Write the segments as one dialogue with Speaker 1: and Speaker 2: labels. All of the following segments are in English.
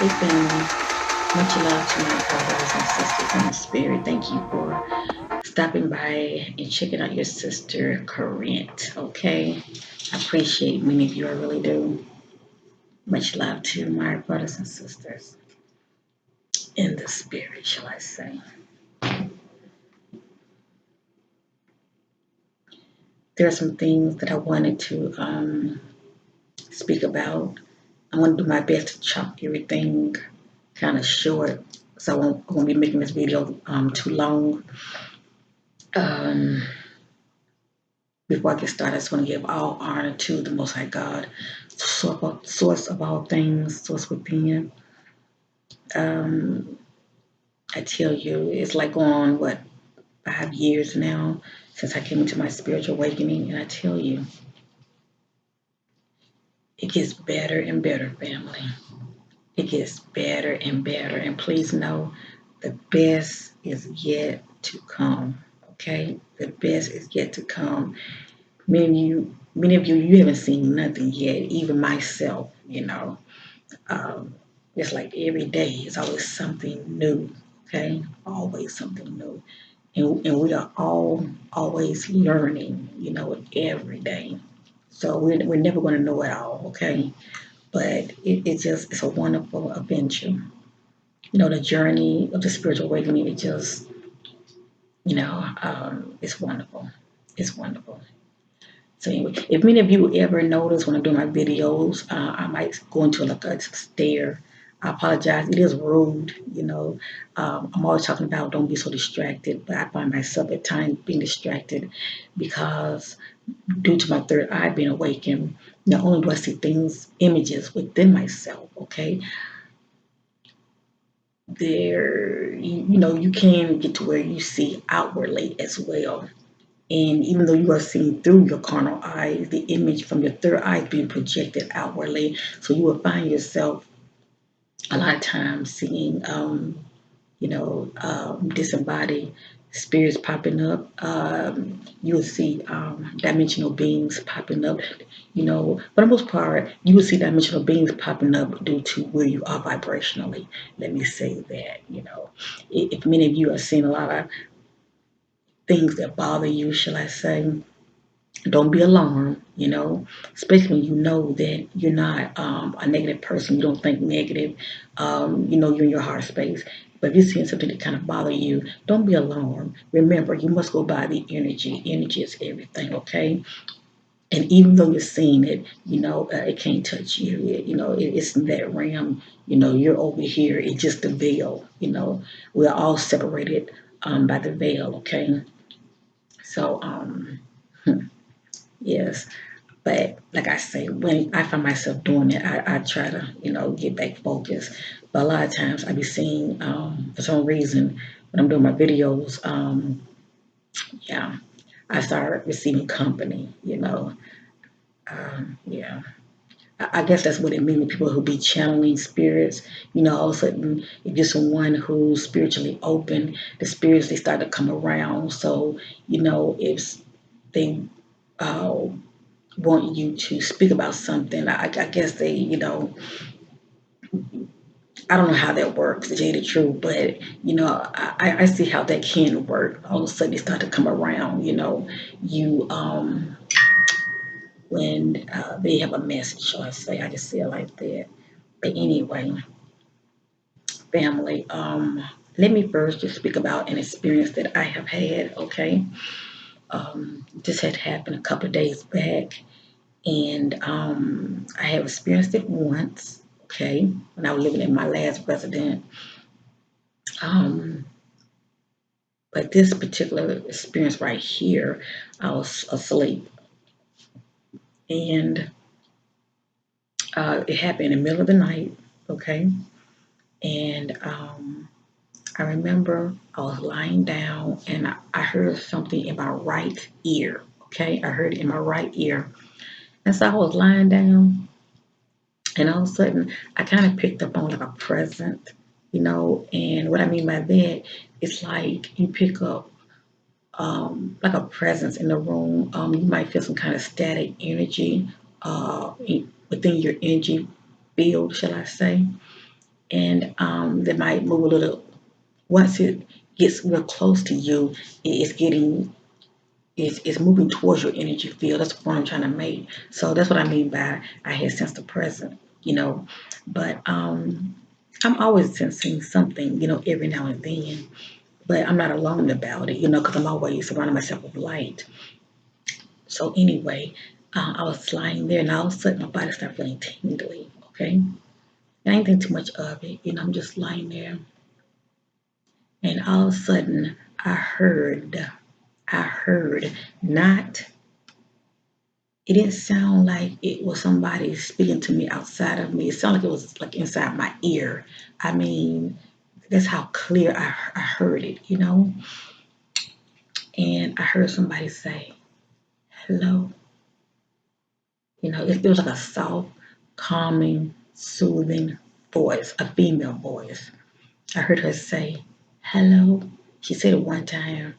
Speaker 1: Hey family, much love to my brothers and sisters in the spirit. Thank you for stopping by and checking out your sister Qurint. Okay, I appreciate many of you. I really do. Much love to my brothers and sisters in the spirit, shall I say? There are some things that I wanted to speak about. I want to do my best to chop everything kind of short, so I won't be making this video too long. Um, Before I get started, I just want to give all honor to the Most High God, source of all things, source within. Um, I tell you, it's like on 5 years now since I came into my spiritual awakening, and I tell you, it gets better and better, family. It gets better and better, and please know the best is yet to come. Okay, the best is yet to come. Many of you, you haven't seen nothing yet. Even myself, um, it's like every day is always something new. Okay, always something new, and we are all always learning. Every day. So we're never going to know it all. Okay, but it's a wonderful adventure. The journey of the spiritual awakening. It's wonderful. It's wonderful. So anyway, if many of you ever notice when I'm doing my videos, I might go into like a stare. I apologize. It is rude, I'm always talking about don't be so distracted, but I find myself at times being distracted because due to my third eye being awakened, not only do I see things, images within myself, okay, you can get to where you see outwardly as well. And even though you are seeing through your carnal eyes, the image from your third eye is being projected outwardly. So you will find yourself a lot of times seeing, disembodied spirits popping up. You will see dimensional beings popping up. For the most part, you will see dimensional beings popping up due to where you are vibrationally. Let me say that. If many of you are seeing a lot of things that bother you, shall I say, don't be alarmed, especially when you know that you're not a negative person, you don't think negative, you're in your heart space. But if you're seeing something that kind of bother you, don't be alarmed. Remember, you must go by the energy. Energy is everything, okay? And even though you're seeing it, it can't touch you. It's in that realm. You're over here. It's just the veil. We're all separated by the veil, okay? So, yes. But like I say, when I find myself doing it, I try to, get back focused. But a lot of times I be seeing, for some reason, when I'm doing my videos, yeah, I start receiving company. Yeah. I guess that's what it means. People who be channeling spirits, all of a sudden, if you're someone who's spiritually open, the spirits, they start to come around. So, if they, uh, want you to speak about something. I guess they, I don't know how that works, to tell you the truth, but I see how that can work. All of a sudden, they start to come around. You when they have a message, shall I say? I just see it like that. But anyway, family. Let me first just speak about an experience that I have had. Okay, this had happened a couple of days back. And I have experienced it once, okay, when I was living in my last residence. Um, but this particular experience right here, I was asleep, and it happened in the middle of the night, okay. And I remember I was lying down, and I heard something in my right ear, okay. I heard it in my right ear, and so I was lying down. And all of a sudden, I kind of picked up on like a present. And what I mean by that, it's like you pick up like a presence in the room. You might feel some kind of static energy within your energy field, shall I say. and they might move a little. Once it gets real close to you, it's getting it's moving towards your energy field. That's the point I'm trying to make. So that's what I mean by I had sensed the present, But I'm always sensing something, every now and then. But I'm not alone about it, because I'm always surrounding myself with light. So anyway, I was lying there, and all of a sudden my body started feeling tingly. Okay, and I ain't think too much of it, I'm just lying there, and all of a sudden I heard not. It didn't sound like it was somebody speaking to me outside of me. It sounded like it was like inside my ear. I mean, that's how clear I heard it, And I heard somebody say, hello. It was like a soft, calming, soothing voice, a female voice. I heard her say, hello. She said it one time.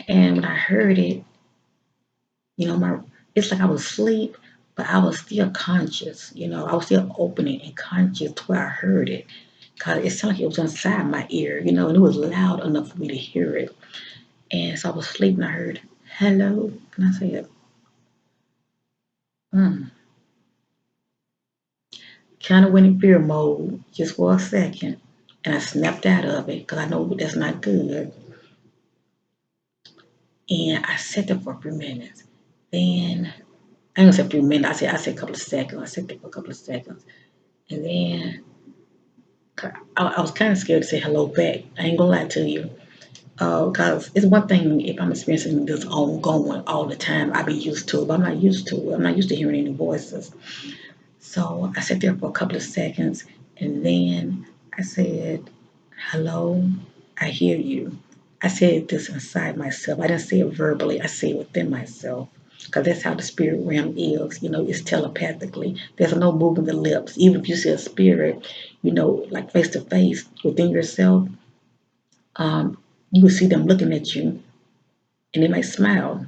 Speaker 1: And when I heard it, it's like I was asleep, but I was still conscious. I was still opening and conscious to where I heard it. Because it sounded like it was inside my ear, and it was loud enough for me to hear it. And so I was asleep and I heard, hello. And I said, hmm. Kind of went in fear mode just for a second, and I snapped out of it because I know that's not good. And I sat there for a few minutes. Then I ain't gonna say a few minutes. I said a couple of seconds. I sat there for a couple of seconds, and then I was kind of scared to say hello back. I ain't gonna lie to you, because it's one thing if I'm experiencing this ongoing all the time. I be used to it, but I'm not used to it. I'm not used to hearing any voices. So I sat there for a couple of seconds, and then I said, hello, I hear you. I said this inside myself. I didn't say it verbally. I said it within myself. Because that's how the spirit realm is. It's telepathically. There's no moving the lips. Even if you see a spirit, like face to face within yourself, you will see them looking at you and they might smile.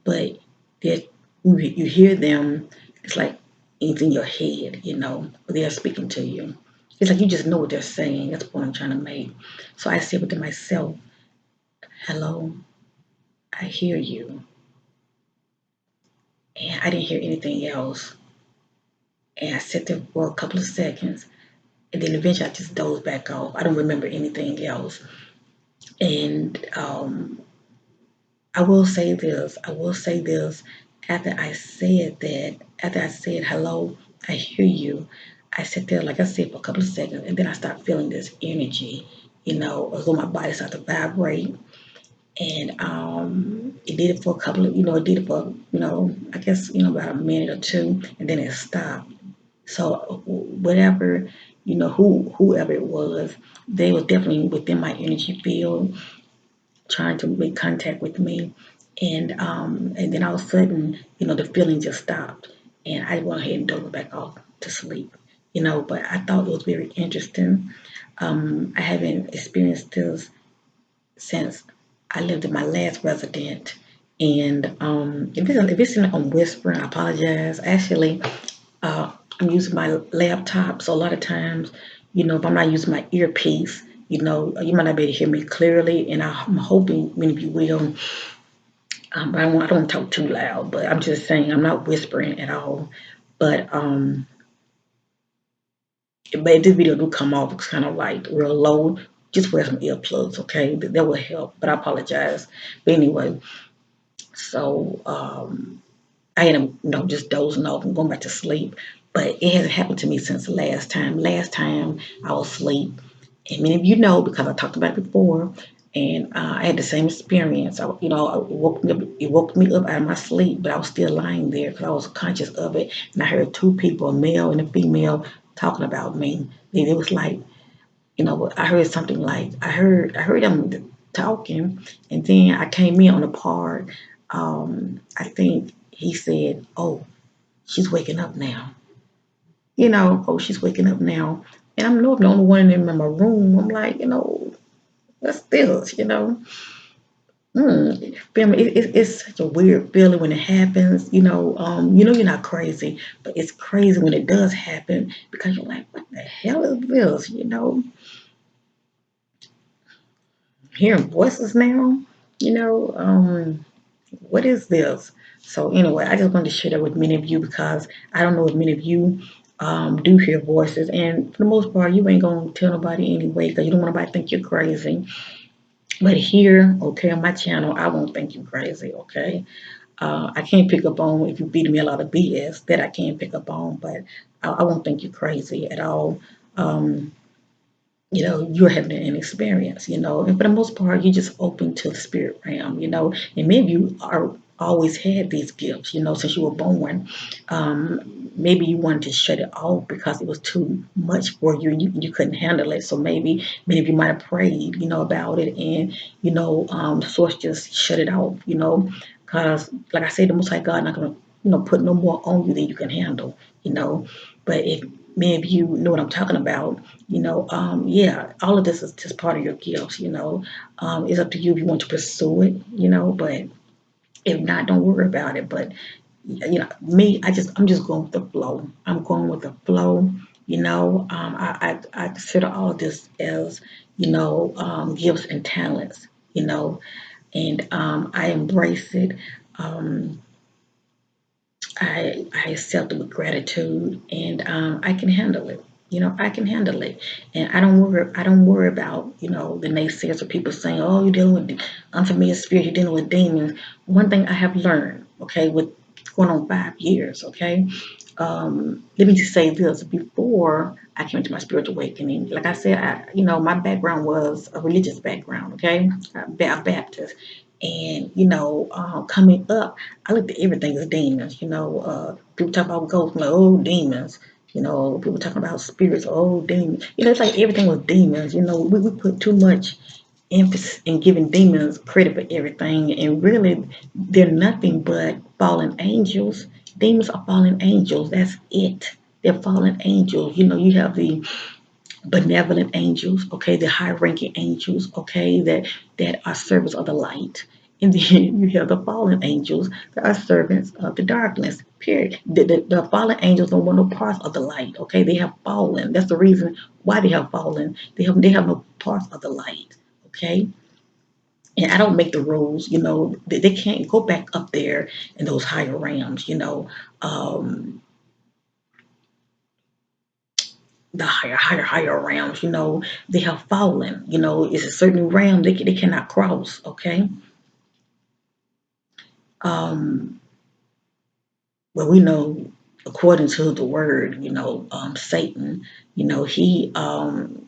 Speaker 1: But you hear them, it's like it's in your head, but they're speaking to you. It's like you just know what they're saying. That's the point I'm trying to make. So I said within myself, hello, I hear you. And I didn't hear anything else. And I sat there for a couple of seconds. And then eventually I just dozed back off. I don't remember anything else. And I will say this. After I said that, after I said hello, I hear you, I sat there, like I said, for a couple of seconds, and then I started feeling this energy, as though my body started to vibrate. And it did it for a couple of, it did it for, I guess, about a minute or two, and then it stopped. So whatever, whoever it was, they were definitely within my energy field, trying to make contact with me. And then all of a sudden, the feeling just stopped. And I went ahead and dozed back off to sleep. But I thought it was very interesting. I haven't experienced this since I lived in my last resident. And if it seems like I'm whispering, I apologize. Actually, I'm using my laptop, so a lot of times, if I'm not using my earpiece, you might not be able to hear me clearly, and I'm hoping many of you will. But I don't want to talk too loud, but I'm just saying I'm not whispering at all. But if this video do come off, it's kind of like real low, just wear some earplugs, okay? That will help, but I apologize. But anyway, so I ended up, just dozing off and going back to sleep. But it hasn't happened to me since last time. Last time I was asleep, and many of you know because I talked about it before, and I had the same experience. It woke me up out of my sleep, but I was still lying there because I was conscious of it, and I heard two people, a male and a female, talking about me. And it was like, I heard something like I heard them talking, and then I came in on the part. I think he said, "Oh, she's waking up now." Oh, she's waking up now, and I'm the only one in my room. I'm like, what's this? Family, it's such a weird feeling when it happens. You're not crazy, but it's crazy when it does happen because you're like, what the hell is this? Hearing voices now. You know, what is this? So anyway, I just wanted to share that with many of you because I don't know if many of you do hear voices, and for the most part, you ain't gonna tell nobody anyway because you don't want nobody to think you're crazy. But here, okay, on my channel, I won't think you crazy, okay? I can't pick up on if you beat me a lot of BS that I can't pick up on, but I won't think you crazy at all. Um, you're having an experience, and for the most part, you're just open to the spirit realm, and maybe you are always had these gifts, since you were born. Maybe you wanted to shut it off because it was too much for you and you couldn't handle it. So maybe many of you might have prayed, about it and, the source just shut it off, because like I said, the Most High God not going to, put no more on you than you can handle, but if many of you know what I'm talking about, yeah, all of this is just part of your gifts, it's up to you if you want to pursue it, but if not, don't worry about it. But me, I'm just going with the flow. I'm going with the flow. I consider all of this as gifts and talents. And I embrace it. Um, I accept it with gratitude, and I can handle it. I can handle it, and I don't worry about the naysayers or people saying, "Oh, you're dealing with unfamiliar spirits. You're dealing with demons." One thing I have learned, okay, with going on 5 years, okay. Let me just say this: before I came into my spiritual awakening, like I said, my background was a religious background, okay, a Baptist, and coming up, I looked at everything as demons. People talk about ghosts, like, oh, demons. People talking about spirits, oh, demons. It's like everything was demons. We put too much emphasis in giving demons credit for everything, and really, they're nothing but fallen angels. Demons are fallen angels. That's it. They're fallen angels. You have the benevolent angels, okay, the high-ranking angels, okay, that are servants of the light. And then you have the fallen angels that are servants of the darkness. Period. The fallen angels don't want no parts of the light. Okay, they have fallen. That's the reason why they have fallen. They have no parts of the light. Okay, and I don't make the rules. They can't go back up there in those higher realms. Um, the higher realms, they have fallen. It's a certain realm they cannot cross. Okay. Um, well, we know according to the word, Satan, he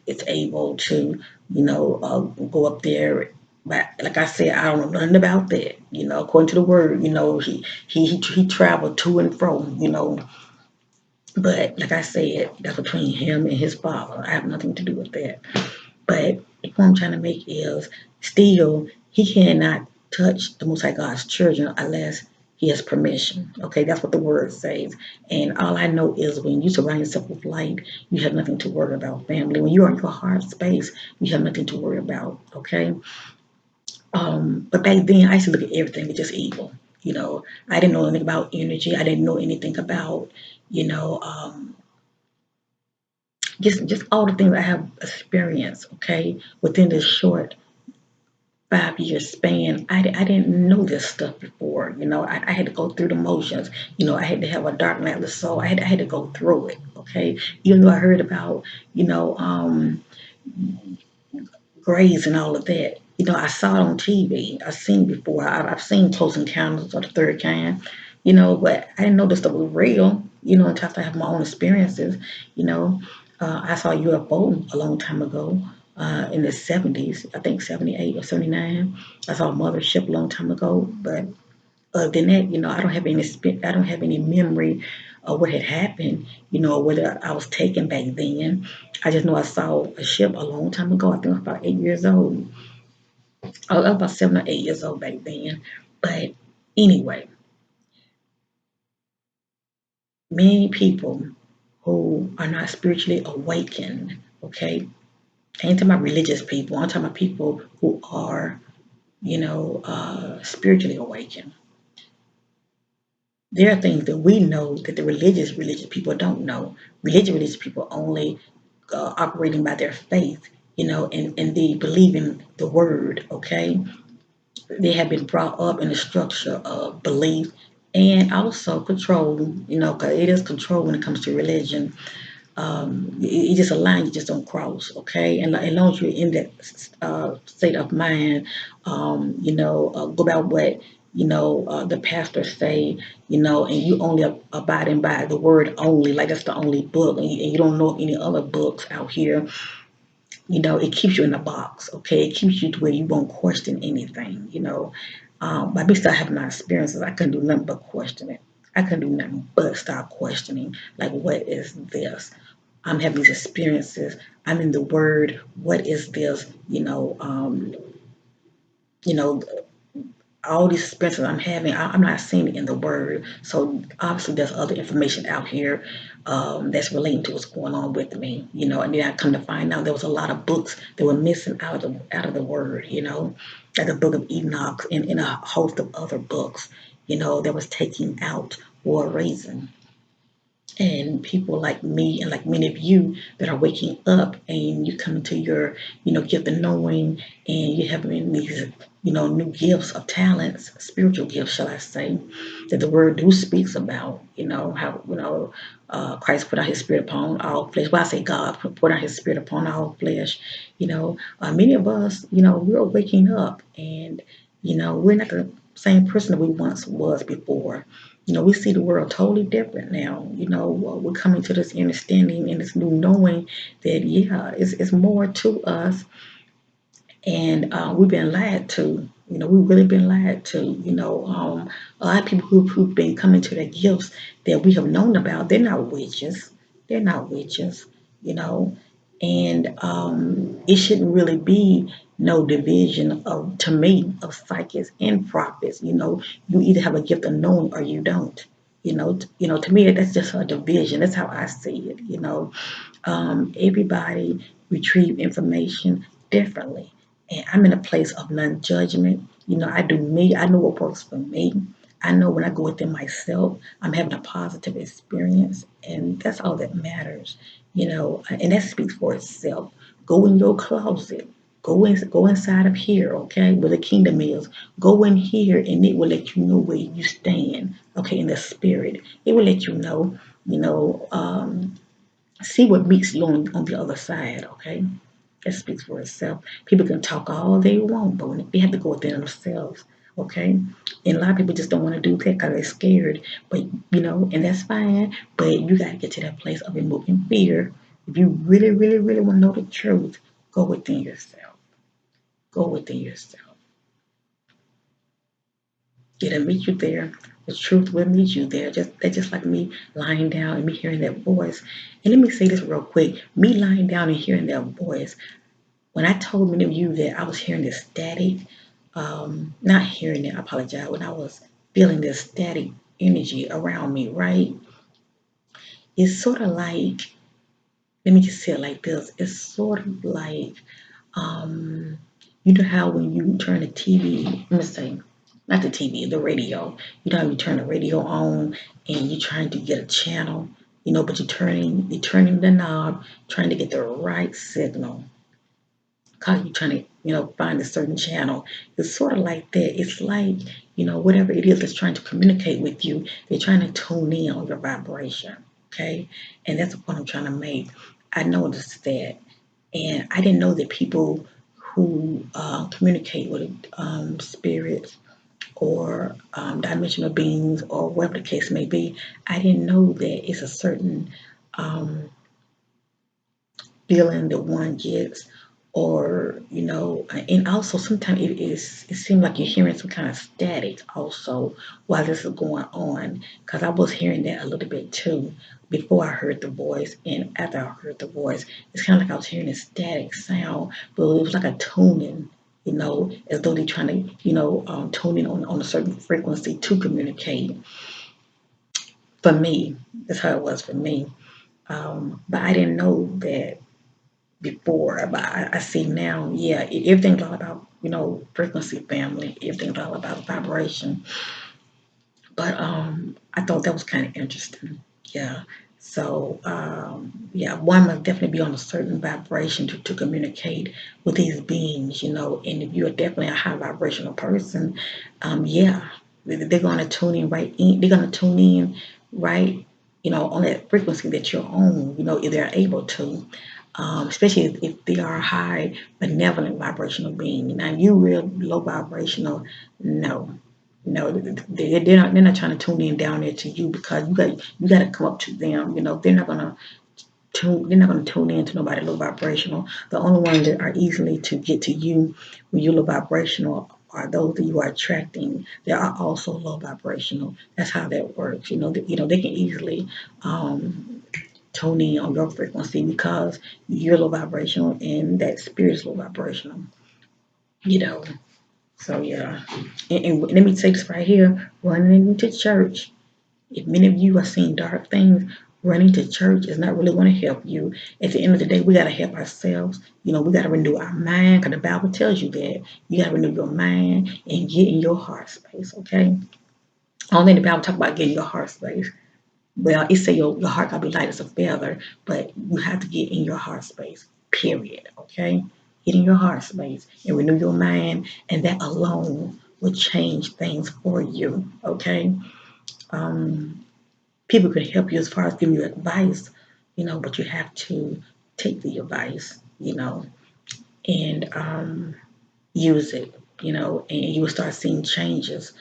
Speaker 1: is able to, go up there. But like I said, I don't know nothing about that. According to the word, he traveled to and fro. But like I said, that's between him and his father. I have nothing to do with that. But the point I'm trying to make is still he cannot touch the Most High God's children unless he has permission. Okay, that's what the word says. And all I know is when you surround yourself with light, you have nothing to worry about, family. When you're in your heart space, you have nothing to worry about. Okay. But back then I used to look at everything as just evil. I didn't know anything about energy. I didn't know anything about, you know, um, just all the things I have experienced, okay, within this short 5 year span. I didn't know this stuff before. I had to go through the motions. I had to have a dark night of the soul. I had to go through it, okay. Even though I heard about, you know, Grays and all of that. I saw it on TV. I've seen before. I've seen Close Encounters of the Third Kind, but I didn't know this stuff was real, until I have my own experiences. I saw a UFO a long time ago in the 70s, I think 78 or 79. I saw a mothership a long time ago, but other than that, I don't have any memory of what had happened, whether I was taken back then. I just know I saw a ship a long time ago. I think I was about 8 years old. I was about 7 or 8 years old back then. But anyway, many people who are not spiritually awakened, okay, I ain't talking about religious people. I'm talking about people who are spiritually awakened. There are things that we know that the religious people don't know. Religious people only operating by their faith, and they believe in the word, okay? They have been brought up in a structure of belief and also control, because it is control when it comes to religion. It's just a line you just don't cross, okay? And as long as you're in that state of mind, go about what the pastors say, and you only abiding by the word only, like that's the only book, and you don't know any other books out here. It keeps you in a box, okay? It keeps you to where you won't question anything, By me start having my experiences, I couldn't do nothing but question it. I couldn't do nothing but start questioning, like, what is this? I'm having these experiences. I'm in the word. What is this? You know, all these experiences I'm having, I'm not seeing it in the word. So obviously, there's other information out here that's relating to what's going on with me. And then I come to find out there was a lot of books that were missing out of the word. Like the Book of Enoch and a host of other books. That was taken out for a reason. And people like me and like many of you that are waking up and you come into your, gift of knowing, and you having these, new gifts of talents, spiritual gifts, shall I say, that the word do speaks about, how, Christ put out his spirit upon all flesh. Well, I say God put out his spirit upon all flesh. Many of us, we're waking up and, we're not the same person that we once was before. We see the world totally different now. We're coming to this understanding and this new knowing that, yeah, it's more to us, and we've been lied to. We've really been lied to. A lot of people who've been coming to their gifts that we have known about, they're not witches. They're not witches, and it shouldn't really be no division to me, of psychics and prophets. You either have a gift of knowing or you don't. To me, that's just a division. That's how I see it. Everybody retrieve information differently. And I'm in a place of non-judgment. I do me. I know what works for me. I know when I go within myself, I'm having a positive experience, and that's all that matters. And that speaks for itself. Go in your closet. Go inside of here, okay, where the kingdom is. Go in here, and it will let you know where you stand, okay, in the spirit. It will let you know, see what meets you on the other side, okay? That speaks for itself. People can talk all they want, but when they have to go within themselves, okay? And a lot of people just don't want to do that because they're scared. But and that's fine. But you got to get to that place of removing fear. If you really, really, really want to know the truth, go within yourself. Go within yourself. It'll meet you there. The truth will meet you there. That's just like me lying down and me hearing that voice. And let me say this real quick. Me lying down and hearing that voice. When I told many of you that I was hearing this static, not hearing it, I apologize. When I was feeling this static energy around me, right? It's sort of like, let me just say it like this. It's sort of like, you know how when you turn the TV, let me say, not the TV, the radio. You know how you turn the radio on and you're trying to get a channel, but you're turning the knob, trying to get the right signal. Cause you're trying to, find a certain channel. It's sort of like that. It's like, whatever it is that's trying to communicate with you, they're trying to tune in on your vibration. Okay. And that's the point I'm trying to make. I noticed that. And I didn't know that people who communicate with spirits or dimensional beings or whatever the case may be, I didn't know that it's a certain um, feeling that one gets, or and also sometimes it seems like you're hearing some kind of static also while this is going on, because I was hearing that a little bit too before I heard the voice, and after I heard the voice it's kind of like I was hearing a static sound, but it was like a tuning, as though they're trying to tune in on a certain frequency to communicate. For me, that's how it was for me. But I didn't know that before, but I see now, yeah, everything's all about frequency, family. Everything's all about vibration. But I thought that was kind of interesting. Yeah. So yeah, one must definitely be on a certain vibration to communicate with these beings, And if you're definitely a high vibrational person, yeah, they're going to tune in right in. They're going to tune in right, on that frequency that you're on, if they're able to. Especially if they are a high benevolent vibrational being. Now, you real low vibrational, no, no, they're not trying to tune in down there to you because you got to come up to them. They're not gonna tune in to nobody low vibrational. The only ones that are easily to get to you when you're low vibrational are those that you are attracting that are also low vibrational. That's how that works. They can easily tune in on your frequency because you're low vibrational and that spirit's low vibrational. You know. So yeah, and let me say this right here: running into church. If many of you are seeing dark things, running to church is not really going to help you. At the end of the day, we got to help ourselves. We got to renew our mind because the Bible tells you that you got to renew your mind and get in your heart space. Okay. Only the Bible talk about getting your heart space. Well, it say your heart gotta be light as a feather, but you have to get in your heart space. Period. Okay, get in your heart space and renew your mind, and that alone will change things for you. Okay, um, people can help you as far as giving you advice, but you have to take the advice, and use it, and you will start seeing changes,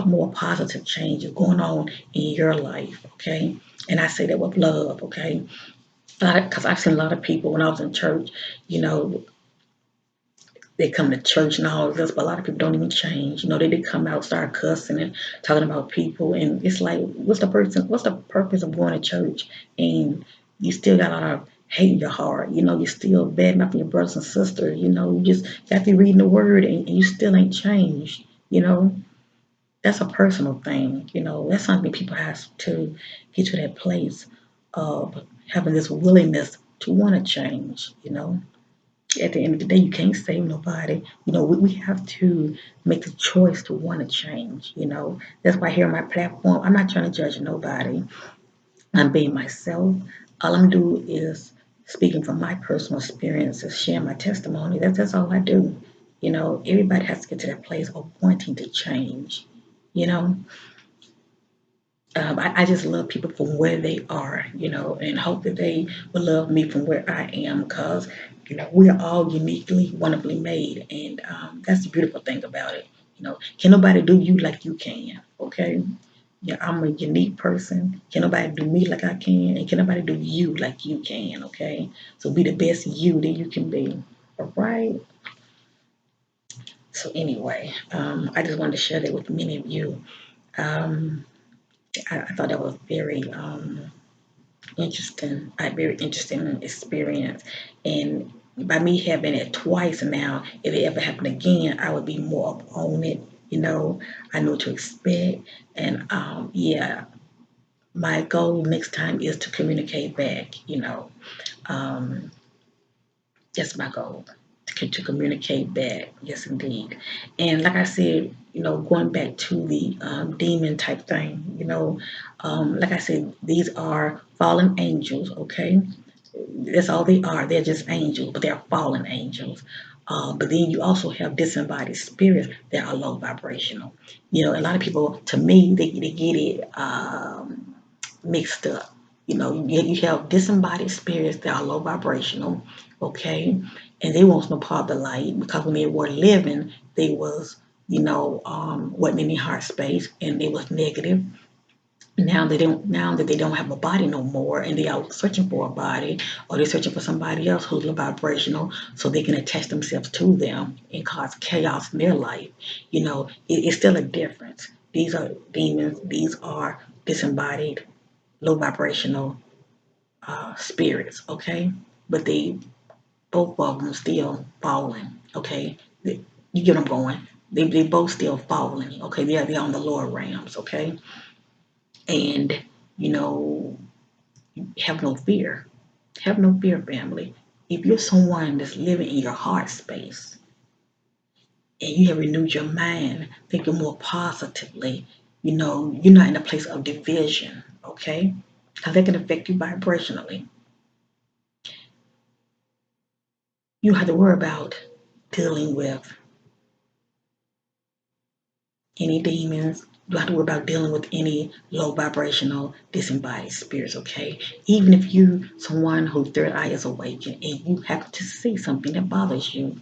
Speaker 1: more positive changes going on in your life, okay? And I say that with love, okay? Because I've seen a lot of people when I was in church, you know, they come to church and all of this, but a lot of people don't even change. They did come out, start cussing and talking about people, and it's like, what's the purpose of going to church? And you still got a lot of hate in your heart. You're still bad mouthing your brothers and sisters. You just got to be reading the word, and you still ain't changed. That's a personal thing. That's something people have to get to that place of having this willingness to want to change. At the end of the day, you can't save nobody. We have to make the choice to want to change. That's why here on my platform, I'm not trying to judge nobody. I'm being myself. All I'm doing is speaking from my personal experiences, sharing my testimony. That's all I do. Everybody has to get to that place of wanting to change. You know, I just love people from where they are, and hope that they will love me from where I am because, we are all uniquely, wonderfully made. And that's the beautiful thing about it. Can nobody do you like you can, okay? Yeah, I'm a unique person. Can nobody do me like I can? And can nobody do you like you can, okay? So be the best you that you can be, all right? So anyway, I just wanted to share that with many of you. Um, I thought that was very interesting, a very interesting experience. And by me having it twice now, if it ever happened again, I would be more up on it. I know what to expect. And yeah, my goal next time is to communicate back. Um, that's my goal to communicate back. Yes, indeed. And like I said, going back to the demon type thing, like I said, these are fallen angels, okay? That's all they are. They're just angels, but they're fallen angels. But then you also have disembodied spirits that are low vibrational. A lot of people, to me, they get it mixed up. You have disembodied spirits that are low vibrational, okay, and they want no part of the light because when they were living, they was wasn't in the heart space and they was negative. Now that they don't have a body no more and they are searching for a body or they're searching for somebody else who's low vibrational so they can attach themselves to them and cause chaos in their life. It's still a difference. These are demons. These are disembodied low vibrational spirits, okay? But both of them still falling, okay? You get them going. They both still falling, okay? They're on the lower realms, okay? And, you know, have no fear. Have no fear, family. If you're someone that's living in your heart space, and you have renewed your mind, thinking more positively, you're not in a place of division, okay? Because that can affect you vibrationally. You don't have to worry about dealing with any demons. You don't have to worry about dealing with any low vibrational disembodied spirits, okay? Even if you someone whose third eye is awakened and you happen to see something that bothers you,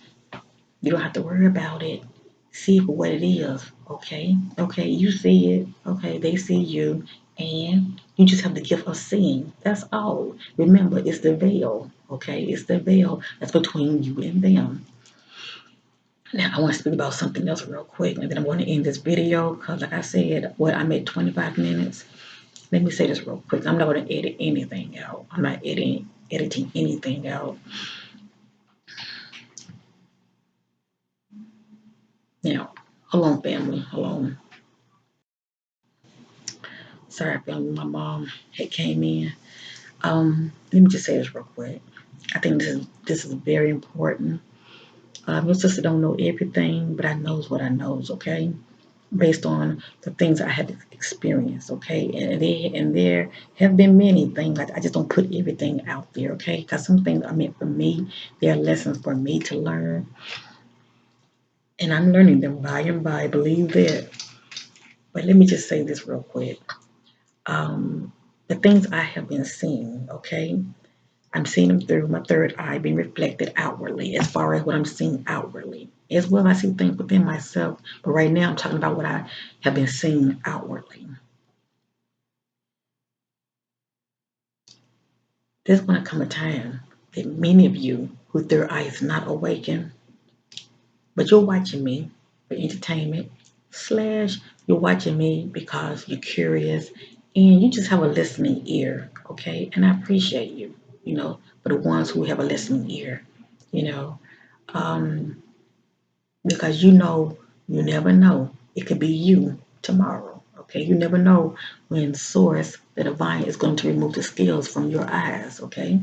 Speaker 1: you don't have to worry about it. See it for what it is, okay? Okay, you see it, okay, they see you, and you just have the gift of seeing. That's all. Remember, it's the veil, okay? It's the veil that's between you and them. Now, I want to speak about something else real quick, and then I'm going to end this video because, like I said, I'm at 25 minutes. Let me say this real quick. I'm not going to edit anything out. I'm not editing anything out. Now, hold on, family. Hold on. Sorry, family. My mom had came in. Let me just say this real quick. I think this is very important. Your sister don't know everything, but I knows what I knows, okay? Based on the things I have experienced, okay? And there have been many things. I just don't put everything out there, okay? Because some things are meant for me. They are lessons for me to learn. And I'm learning them by and by, believe that. But let me just say this real quick. The things I have been seeing, okay? I'm seeing them through my third eye being reflected outwardly as far as what I'm seeing outwardly. As well, I see things within myself, but right now I'm talking about what I have been seeing outwardly. There's going to come a time that many of you whose third eye is not awakened, but you're watching me for entertainment, slash, you're watching me because you're curious and you just have a listening ear, okay? And I appreciate you, for the ones who have a listening ear, you know. Um, because you never know. It could be you tomorrow. Okay, you never know when Source, the divine, is going to remove the scales from your eyes. Okay,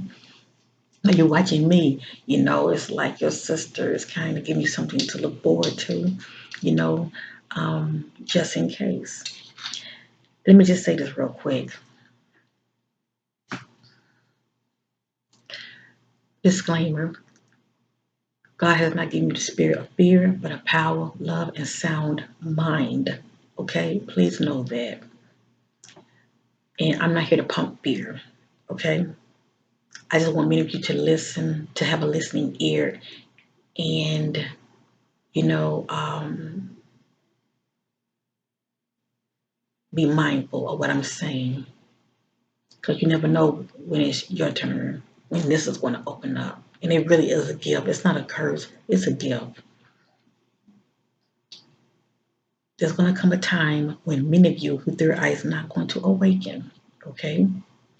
Speaker 1: now you're watching me. It's like your sister is kind of giving you something to look forward to. You know, just in case. Let me just say this real quick. Disclaimer: God has not given you the spirit of fear, but a power, love, and sound mind. Okay, please know that. And I'm not here to pump fear, okay? I just want many of you to listen, to have a listening ear, and, you know, um, be mindful of what I'm saying. Because you never know when it's your turn, when this is going to open up. And it really is a gift. It's not a curse, it's a gift. There's going to come a time when many of you who their eye is not going to awaken, okay?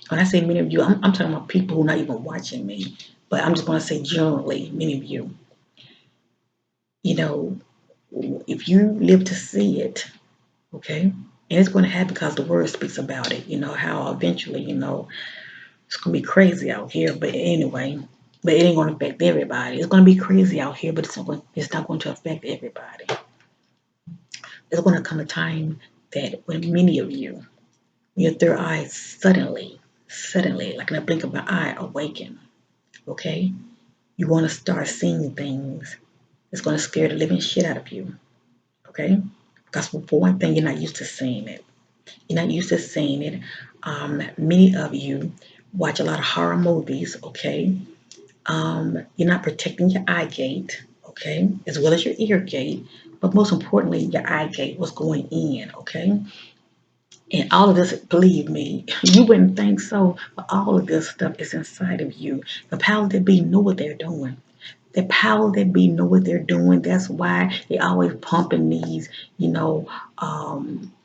Speaker 1: When I say many of you, I'm talking about people who are not even watching me. But I'm just going to say generally, many of you. You know, if you live to see it, okay, and it's going to happen because the word speaks about it, how eventually, it's going to be crazy out here. But anyway, but it ain't going to affect everybody. It's going to be crazy out here, but it's not going to affect everybody. There's going to come a time that when many of you, your third eye suddenly, like in a blink of an eye, awaken, okay? You want to start seeing things that's going to scare the living shit out of you, okay? Because for one thing, you're not used to seeing it. You're not used to seeing it. Many of you watch a lot of horror movies, okay? You're not protecting your eye gate, okay? As well as your ear gate. But most importantly, your eye gate was going in, okay? And all of this, believe me, you wouldn't think so, but all of this stuff is inside of you. The power that be know what they're doing. The power that be know what they're doing. That's why they always pumping these,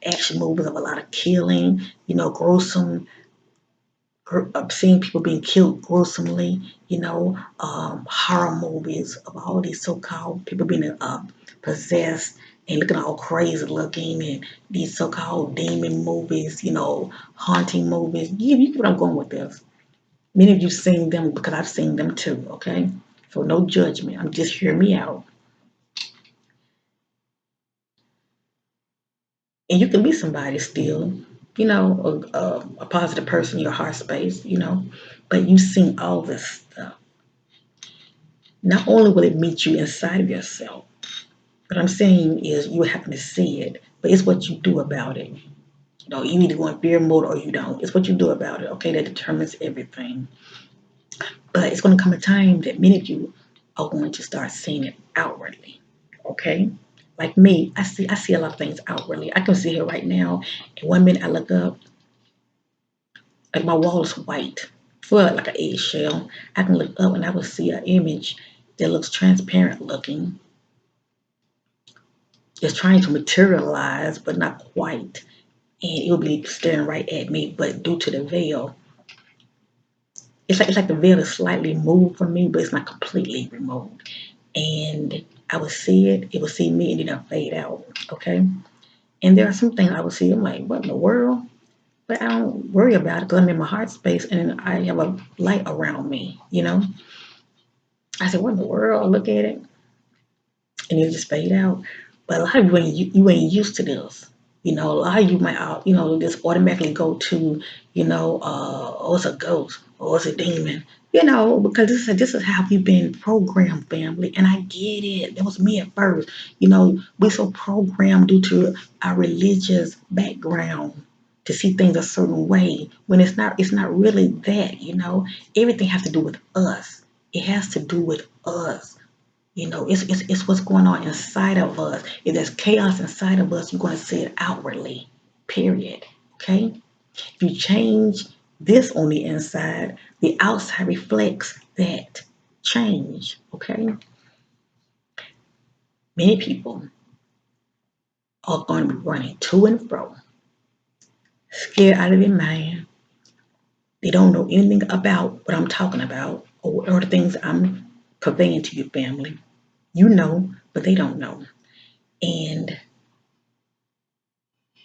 Speaker 1: action movies of a lot of killing, gruesome, seeing people being killed gruesomely, horror movies of all these so-called people being possessed and looking all crazy looking, and these so-called demon movies, haunting movies. You get what I'm going with this. Many of you seen them because I've seen them too, okay? So no judgment. I'm just hear me out. And you can be somebody still, a positive person in your heart space, but you've seen all this stuff. Not only will it meet you inside of yourself, what I'm saying is you happen to see it, but it's what you do about it. You either go in fear mode or you don't. It's what you do about it, okay? That determines everything. But it's going to come a time that many of you are going to start seeing it outwardly, okay? Like me, I see a lot of things outwardly. I can see here right now, and 1 minute I look up, like my wall is white, well, like an eggshell. I can look up and I will see an image that looks transparent looking. It's trying to materialize, but not quite. And it will be staring right at me, but due to the veil, it's like the veil is slightly moved from me, but it's not completely removed. And I would see it, it would see me, and then it'll fade out. Okay. And there are some things I would see, I'm like, what in the world? But I don't worry about it because I'm in my heart space and I have a light around me. I said, what in the world? Look at it. And it just fade out. But a lot of you ain't used to this. A lot of you might, just automatically go to, oh, it's a ghost, or it's a demon, because this is how we've been programmed, family. And I get it. That was me at first. We're so programmed due to our religious background to see things a certain way when it's not really that. Everything has to do with us. It has to do with us. It's what's going on inside of us. If there's chaos inside of us, you're going to see it outwardly, period. Okay? If you change this on the inside, the outside reflects that change. Okay? Many people are going to be running to and fro, scared out of their mind. They don't know anything about what I'm talking about or the things I'm conveying to your family. You know, but they don't know. And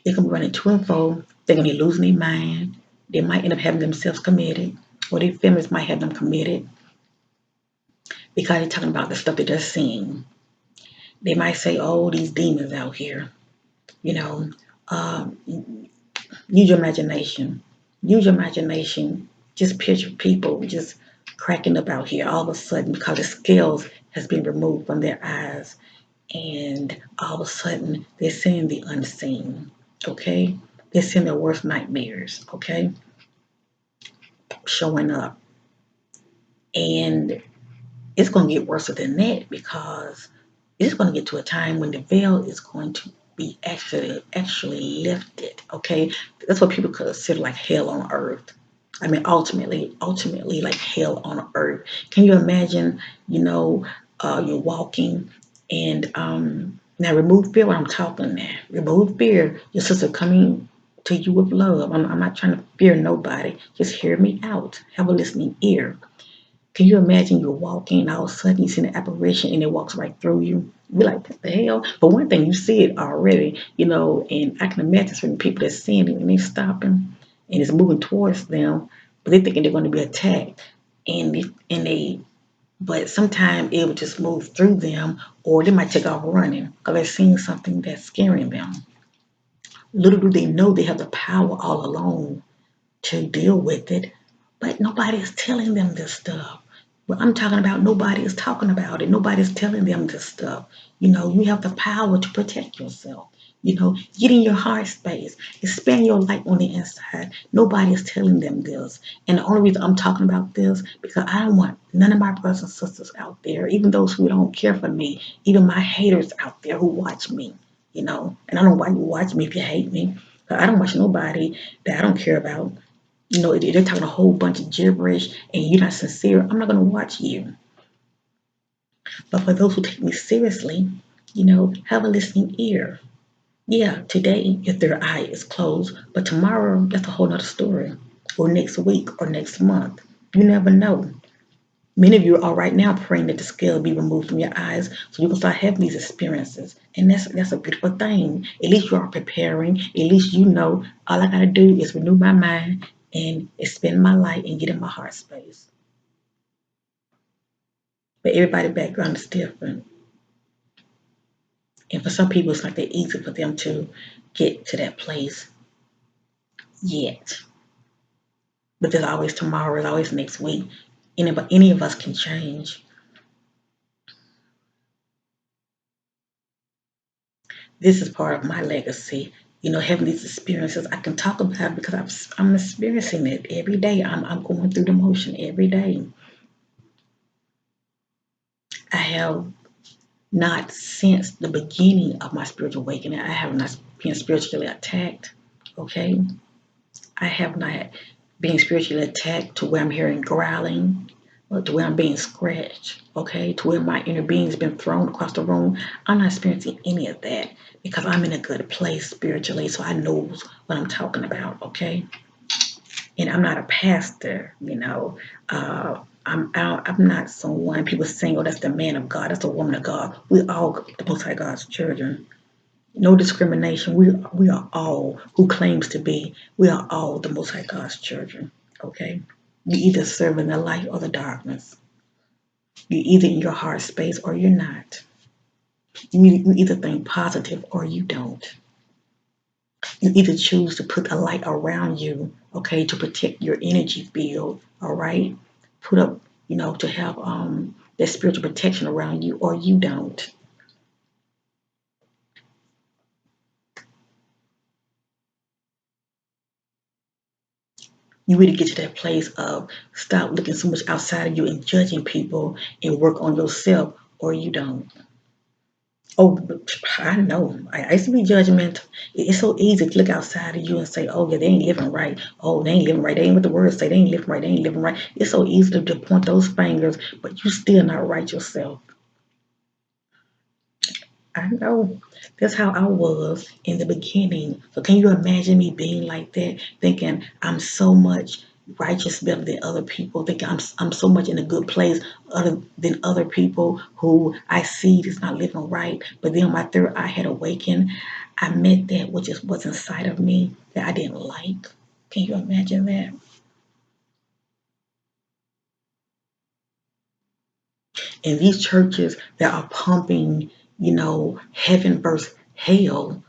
Speaker 1: they can be running to and fro. They're going to be losing their mind. They might end up having themselves committed, or their families might have them committed because they're talking about the stuff that they're seeing. They might say, oh, these demons out here. You know, um, use your imagination. Use your imagination. Just picture people just cracking up out here all of a sudden because the scales has been removed from their eyes. And all of a sudden, they're seeing the unseen. Okay? They're seeing their worst nightmares. Okay? Showing up. And it's going to get worse than that because it's going to get to a time when the veil is going to be actually lifted. Okay? That's what people consider like hell on earth. I mean, ultimately, like hell on earth. Can you imagine, you're walking and now remove fear when I'm talking now. Remove fear. Your sister coming to you with love. I'm not trying to fear nobody. Just hear me out. Have a listening ear. Can you imagine you're walking and all of a sudden you see an apparition and it walks right through you? You're like, what the hell? But one thing, you see it already, and I can imagine certain people that's seeing it and they're stopping and it's moving towards them, but they're thinking they're going to be attacked. But sometimes it will just move through them or they might take off running because they're seeing something that's scaring them. Little do they know they have the power all along to deal with it, but nobody is telling them this stuff. What I'm talking about, nobody is talking about it. Nobody's telling them this stuff. You have the power to protect yourself. Get in your heart space. Expand your light on the inside. Nobody is telling them this. And the only reason I'm talking about this, because I don't want none of my brothers and sisters out there, even those who don't care for me, even my haters out there who watch me, and I don't know why you watch me if you hate me. But I don't watch nobody that I don't care about. If they're talking a whole bunch of gibberish and you're not sincere, I'm not going to watch you. But for those who take me seriously, have a listening ear. Yeah, today your third eye is closed, but tomorrow that's a whole nother story. Or next week or next month. You never know. Many of you are right now praying that the scale be removed from your eyes so you can start having these experiences. And that's a beautiful thing. At least you are preparing. At least you know all I gotta do is renew my mind and expand my light and get in my heart space. But everybody's background is different. And for some people it's like they're easy for them to get to that place yet. But there's always tomorrow, there's always next week. Any of us can change. This is part of my legacy. Having these experiences, I can talk about because I'm experiencing it every day. I'm going through the motion every day. I have not since the beginning of my spiritual awakening, I have not been spiritually attacked. Okay. I have not been spiritually attacked to where I'm hearing growling or to where I'm being scratched, okay, to where my inner being's been thrown across the room. I'm not experiencing any of that because I'm in a good place spiritually, so I know what I'm talking about, okay? And I'm not a pastor, I'm not someone people saying, oh, that's the man of God, that's the woman of God. We're all the Most High God's children. No discrimination. We are all who claims to be. We are all the Most High God's children. Okay, you either serve in the light or the darkness. You're either in your heart space or you're not. You either think positive or you don't. You either choose to put a light around you, okay, to protect your energy field, all right. Put up, to have that spiritual protection around you, or you don't. You really get to that place of stop looking so much outside of you and judging people and work on yourself, or you don't. Oh, I know. I used to be judgmental. It's so easy to look outside of you and say, oh, yeah, they ain't living right. Oh, they ain't living right. They ain't what the words say. They ain't living right. They ain't living right. It's so easy to point those fingers, but you still not right yourself. I know. That's how I was in the beginning. So can you imagine me being like that, thinking I'm so much righteous better than other people, thinking I'm so much in a good place other than other people who I see is not living right. But then my third eye had awakened. I met that which is what's inside of me that I didn't like. Can you imagine that? And these churches that are pumping, heaven versus hell,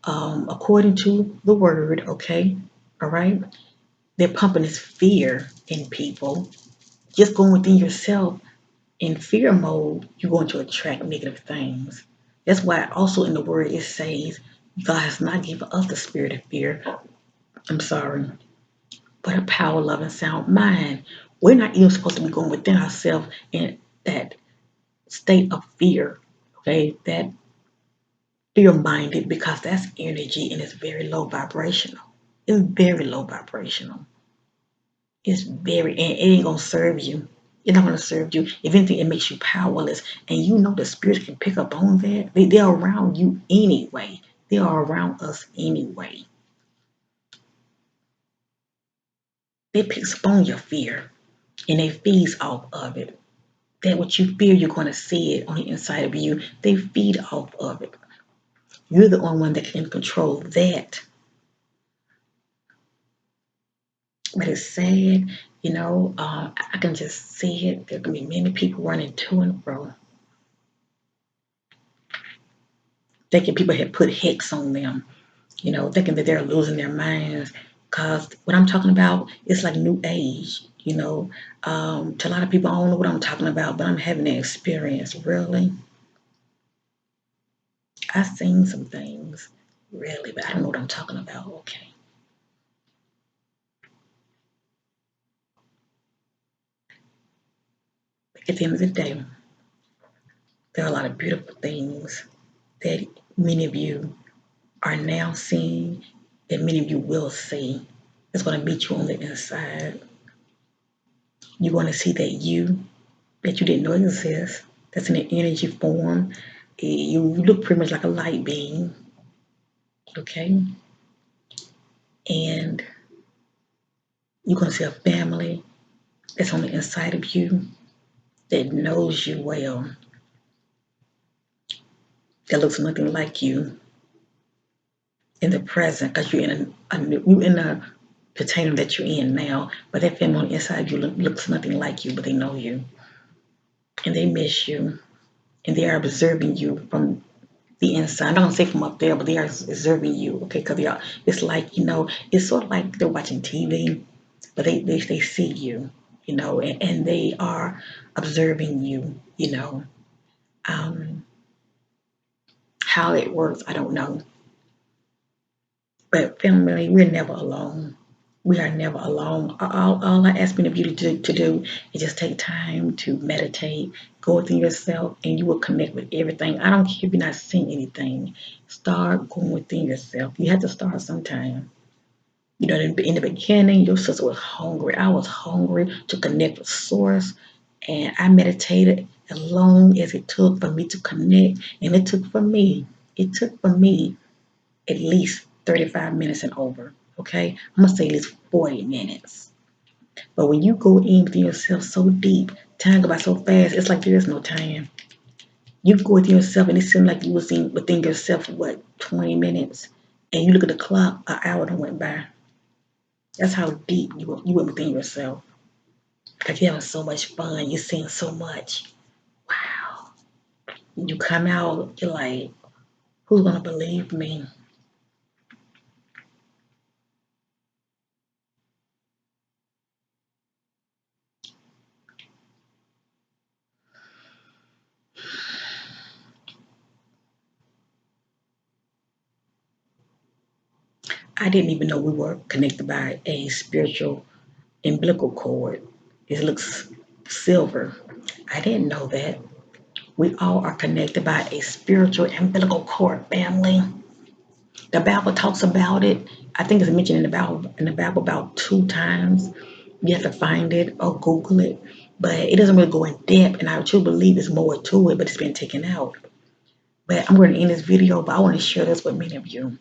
Speaker 1: according to the word, okay, all right, they're pumping this fear in people. Just going within yourself in fear mode, you're going to attract negative things. That's why also in the word it says, God has not given us the spirit of fear. I'm sorry, but a power, love, and sound mind. We're not even supposed to be going within ourselves in that state of fear, okay, that fear minded, because that's energy and it's very low vibrational. It's very low vibrational. It's very, and it ain't gonna serve you. It's not gonna serve you. If anything, it makes you powerless. And the spirits can pick up on that. They're around you anyway. They are around us anyway. They pick up on your fear and they feeds off of it. That what you fear, you're gonna see it on the inside of you. They feed off of it. You're the only one that can control that. But it's sad, I can just see it. There can be many people running to and fro, thinking people had put hex on them, thinking that they're losing their minds. Because what I'm talking about is like new age, to a lot of people, I don't know what I'm talking about, but I'm having an experience, really. I've seen some things, really, but I don't know what I'm talking about, okay. At the end of the day, there are a lot of beautiful things that many of you are now seeing, that many of you will see. It's going to meet you on the inside. You're going to see that you didn't know exists, that's in an energy form. You look pretty much like a light being, okay? And you're going to see a family that's on the inside of you that knows you well, that looks nothing like you in the present, because you're in a container that you're in now, but that family on the inside of you looks nothing like you, but they know you and they miss you and they are observing you from the inside. I'm not gonna say from up there, but they are observing you, okay? Because they are. It's like it's sort of like they're watching TV, but they see you, and they are observing you, How it works, I don't know. But family, we're never alone. We are never alone. All I ask many of you to do is just take time to meditate, go within yourself, and you will connect with everything. I don't care if you're not seeing anything. Start going within yourself. You have to start sometime. In the beginning, your sister was hungry. I was hungry to connect with Source, and I meditated as long as it took for me to connect. And it took for me at least 35 minutes and over. Okay, I'm gonna say at least 40 minutes. But when you go in within yourself so deep, time goes by so fast. It's like there is no time. You go within yourself, and it seems like you was within yourself for what 20 minutes, and you look at the clock, an hour done went by. That's how deep you went within yourself. Because you're having so much fun, you're seeing so much. Wow. You come out, you're like, who's gonna believe me? I didn't even know we were connected by a spiritual umbilical cord. It looks silver. I didn't know that. We all are connected by a spiritual umbilical cord, family. The Bible talks about it. I think it's mentioned in the Bible about 2 times. You have to find it or Google it. But it doesn't really go in depth, and I truly believe there's more to it, but it's been taken out. But I'm going to end this video, but I want to share this with many of you.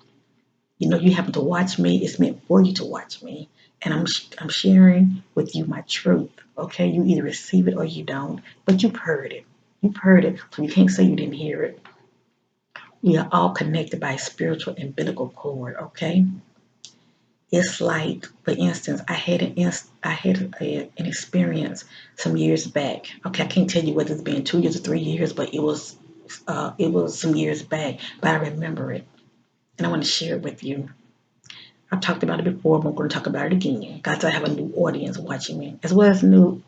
Speaker 1: You happen to watch me. It's meant for you to watch me. And I'm sharing with you my truth. Okay, you either receive it or you don't. But you've heard it. You've heard it, so you can't say you didn't hear it. We are all connected by a spiritual umbilical cord. Okay, it's like, for instance, I had an experience some years back. Okay, I can't tell you whether it's been 2 years or 3 years, but it was some years back. But I remember it, and I want to share it with you. I've talked about it before, but I'm going to talk about it again because I have a new audience watching me, as well as new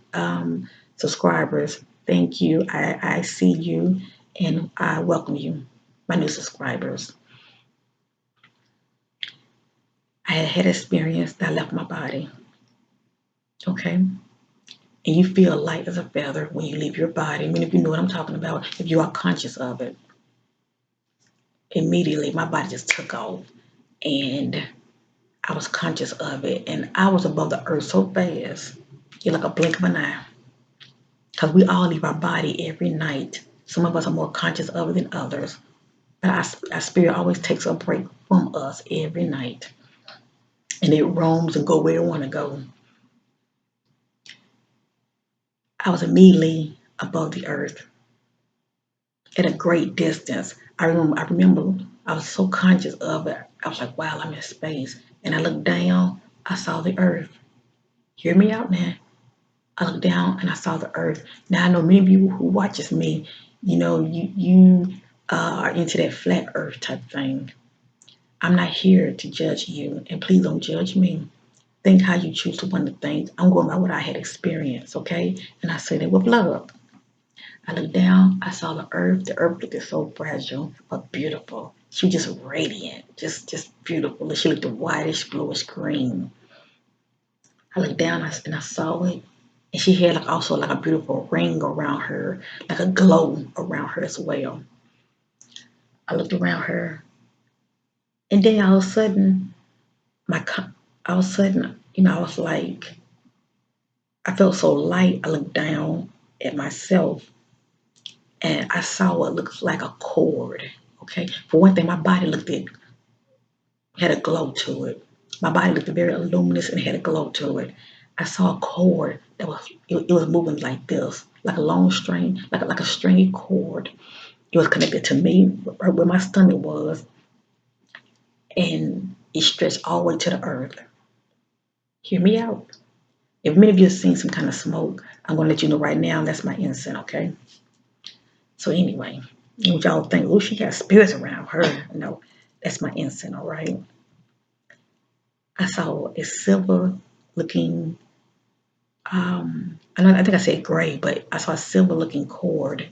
Speaker 1: subscribers. Thank you. I see you, and I welcome you, my new subscribers. I had experience that left my body, okay? And you feel light as a feather when you leave your body. I mean, if you know what I'm talking about, if you are conscious of it, immediately my body just took off, and I was conscious of it, and I was above the earth so fast. You're like a blink of an eye. Because we all leave our body every night. Some of us are more conscious of it than others. But our spirit always takes a break from us every night. And it roams and go where it want to go. I was immediately above the earth at a great distance. I remember I was so conscious of it. I was like, wow, I'm in space. And I looked down, I saw the earth. Hear me out now. I looked down and I saw the earth. Now I know many of you who watches me, you are into that flat earth type thing. I'm not here to judge you, and please don't judge me. Think how you choose to want to think. I'm going by what I had experienced, okay? And I said it with love. I looked down, I saw the earth. The earth looked so fragile but beautiful. She was just radiant, just beautiful. She looked whitish, bluish green. I looked down and I saw it. And she had also like a beautiful ring around her, like a glow around her as well. I looked around her, and then all of a sudden, all of a sudden, I was like, I felt so light. I looked down at myself, and I saw what looks like a cord. Okay, for one thing, my body had a glow to it. My body looked very luminous and had a glow to it. I saw a cord it was moving like this, like a long string, like a stringy cord. It was connected to me, right where my stomach was, and it stretched all the way to the earth. Hear me out. If many of you have seen some kind of smoke, I'm going to let you know right now that's my incense, okay? So anyway, What y'all think? Oh, she got spirits around her. No, that's my instinct, all right? I saw a silver looking, I think I said gray, but I saw a silver looking cord,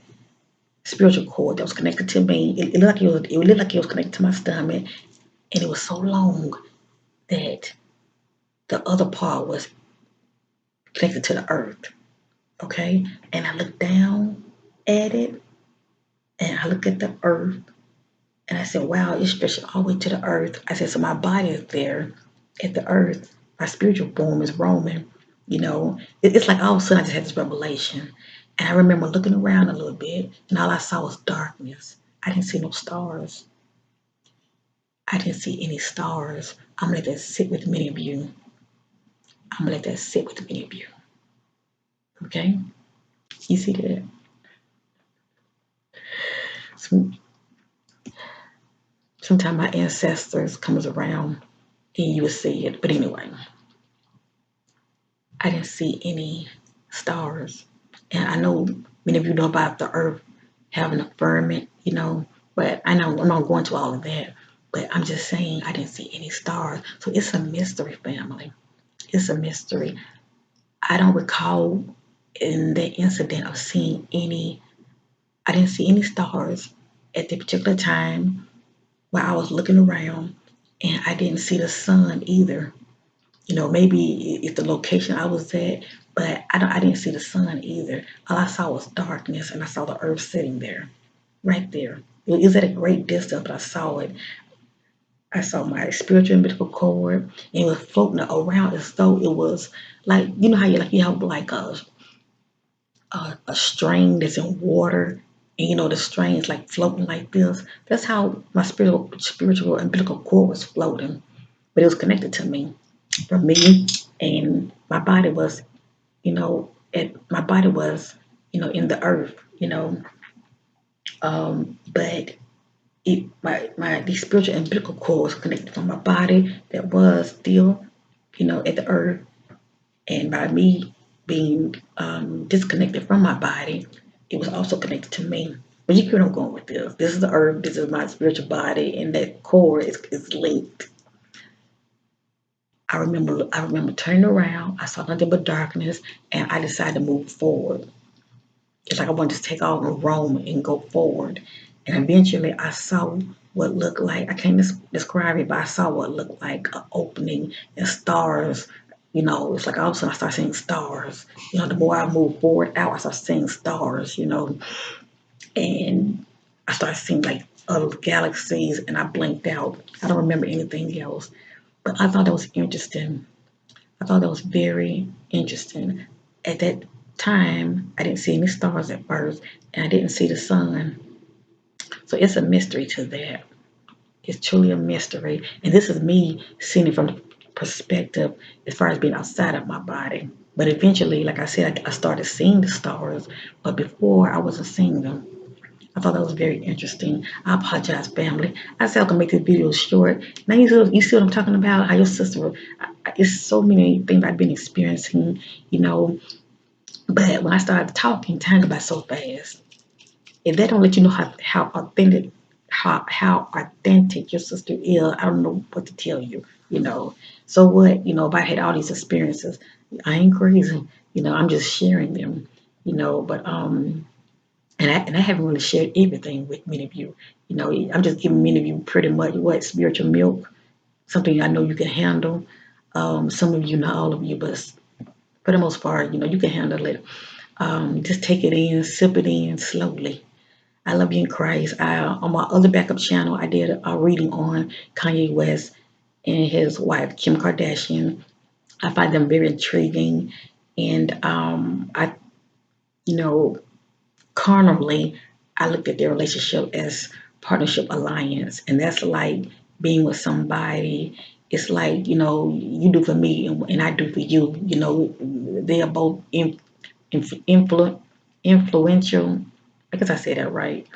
Speaker 1: spiritual cord that was connected to me. It looked like it was connected to my stomach, and it was so long that the other part was connected to the earth. Okay, and I looked down at it, and I looked at the earth, and I said, "Wow, it's stretched all the way to the earth." I said, "So my body is there at the earth. My spiritual form is roaming." It's like all of a sudden I just had this revelation, and I remember looking around a little bit, and all I saw was darkness. I didn't see no stars. I didn't see any stars. I'm gonna let that sit with many of you. I'm gonna let that sit with many of you. Okay? You see that? Sometimes my ancestors comes around and you will see it. But anyway, I didn't see any stars. And I know many of you know about the earth having a firmament, but I know I'm not going to all of that. But I'm just saying I didn't see any stars. So it's a mystery, family. It's a mystery. I don't recall in that incident of seeing I didn't see any stars at the particular time while I was looking around, and I didn't see the sun either. Maybe it's the location I was at, but I didn't see the sun either. All I saw was darkness, and I saw the earth sitting there, right there. It was at a great distance, but I saw it. I saw my spiritual and mythical cord, and it was floating around as though it was like how you have like a string that's in water, and the string is like floating like this. That's how my spiritual and umbilical cord was floating, but it was connected to me, from me, and my body was, my body was, in the earth, but my the spiritual and umbilical cord was connected from my body that was still, at the earth, and by me being disconnected from my body, it was also connected to me. But you can I'm going with this. This is the earth, this is my spiritual body, and that cord is linked. I remember turning around, I saw nothing but darkness, and I decided to move forward. It's like I wanted to take off and roam and go forward. And eventually I saw what looked like, I can't describe it, but I saw what looked like an opening and stars. It's like all of a sudden I started seeing stars. The more I moved forward out, I started seeing stars, and I started seeing like other galaxies, and I blinked out. I don't remember anything else. But I thought that was interesting. I thought that was very interesting. At that time, I didn't see any stars at first, and I didn't see the sun. So it's a mystery to that. It's truly a mystery. And this is me seeing it from the perspective as far as being outside of my body. But eventually, like I said, I started seeing the stars, but before I wasn't seeing them. I thought that was very interesting. I apologize, family. I said I can make this video short. Now you see what I'm talking about? How your sister, it's so many things I've been experiencing, you know. But when I started talking, time goes by so fast. If that don't let you know how authentic, how authentic your sister is, I don't know what to tell you. So what, if I had all these experiences, I ain't crazy. I'm just sharing them. But and I haven't really shared everything with many of you. I'm just giving many of you pretty much what spiritual milk, something I know you can handle. Some of you, not all of you, but for the most part, you can handle it. Just take it in, sip it in slowly. I love you in Christ. On my other backup channel, I did a reading on Kanye West and his wife, Kim Kardashian. I find them very intriguing. And you know, carnally, I looked at their relationship as partnership alliance, and that's like being with somebody. It's like you do for me, and I do for you. They are both influential. I guess I said that right.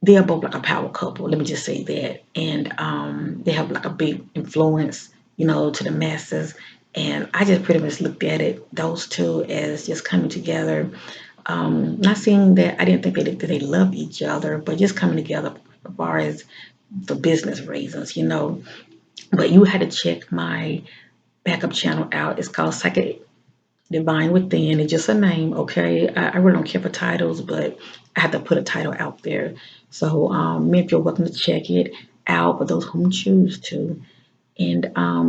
Speaker 1: They are both like a power couple. Let me just say that, and they have like a big influence, to the masses. And I just pretty much looked at it, those two, as just coming together Not saying that I didn't think that they love each other, but just coming together as far as for business reasons, But you had to check my backup channel out. It's called Psychic Divine Within. It's just a name, okay? I really don't care for titles, but I have to put a title out there. So, if you're welcome to check it out for those who choose to. And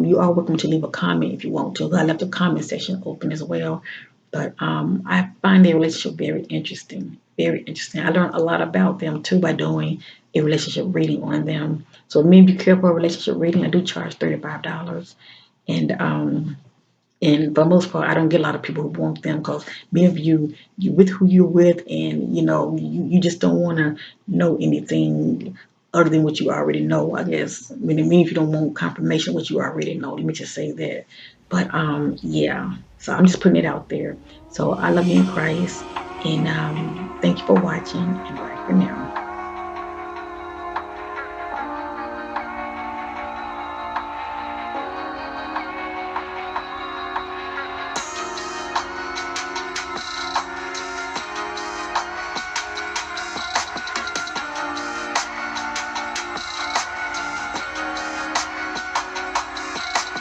Speaker 1: you are welcome to leave a comment if you want to. I left the comment section open as well. But I find their relationship very interesting. Very interesting. I learned a lot about them too by doing a relationship reading on them. So maybe be careful of relationship reading. I do charge $35. And for the most part, I don't get a lot of people who want them because many of you with who you're with, and you just don't want to know anything other than what you already know. I guess. I mean, if you don't want confirmation of what you already know, let me just say that. But yeah. So I'm just putting it out there. So I love you in Christ, and thank you for watching. And bye for now.